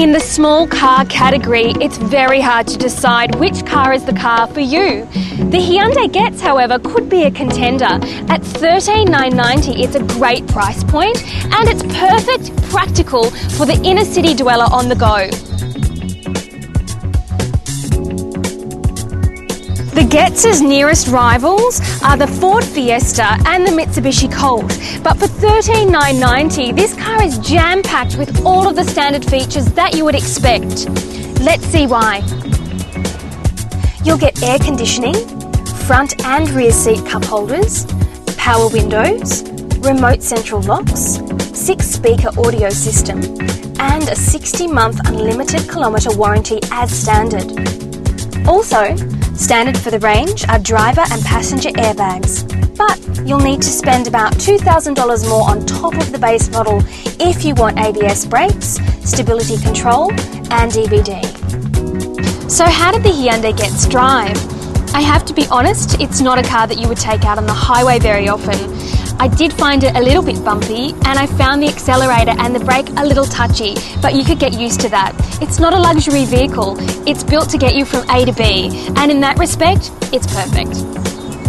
In the small car category, it's very hard to decide which car is the car for you. The Hyundai Getz, however, could be a contender. At $13,990, it's a great price point and it's perfect, practical for the inner city dweller on the go. The Getz's nearest rivals are the Ford Fiesta and the Mitsubishi Colt, but for $13,990, this car is jam-packed with all of the standard features that you would expect. Let's see why. You'll get air conditioning, front and rear seat cup holders, power windows, remote central locks, 6-speaker audio system, and a 60-month unlimited kilometre warranty as standard. Also, standard for the range are driver and passenger airbags, but you'll need to spend about $2,000 more on top of the base model if you want ABS brakes, stability control and DVD. So how did the Hyundai Getz drive? I have to be honest, it's not a car that you would take out on the highway very often. I did find it a little bit bumpy and I found the accelerator and the brake a little touchy, but you could get used to that. It's not a luxury vehicle, it's built to get you from A to B, and in that respect, it's perfect.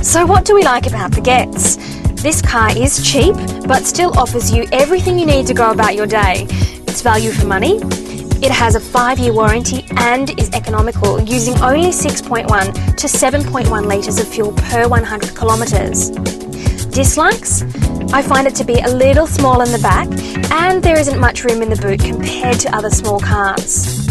So what do we like about the Getz? This car is cheap, but still offers you everything you need to go about your day. It's value for money. It has a 5-year warranty and is economical, using only 6.1 to 7.1 litres of fuel per 100 kilometres. Dislikes? I find it to be a little small in the back and there isn't much room in the boot compared to other small cars.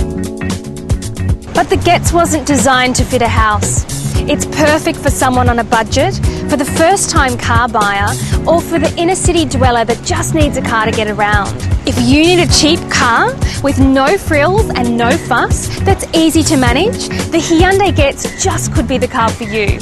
But the Getz wasn't designed to fit a house. It's perfect for someone on a budget, for the first-time car buyer, or for the inner-city dweller that just needs a car to get around. If you need a cheap car with no frills and no fuss that's easy to manage, the Hyundai Getz just could be the car for you.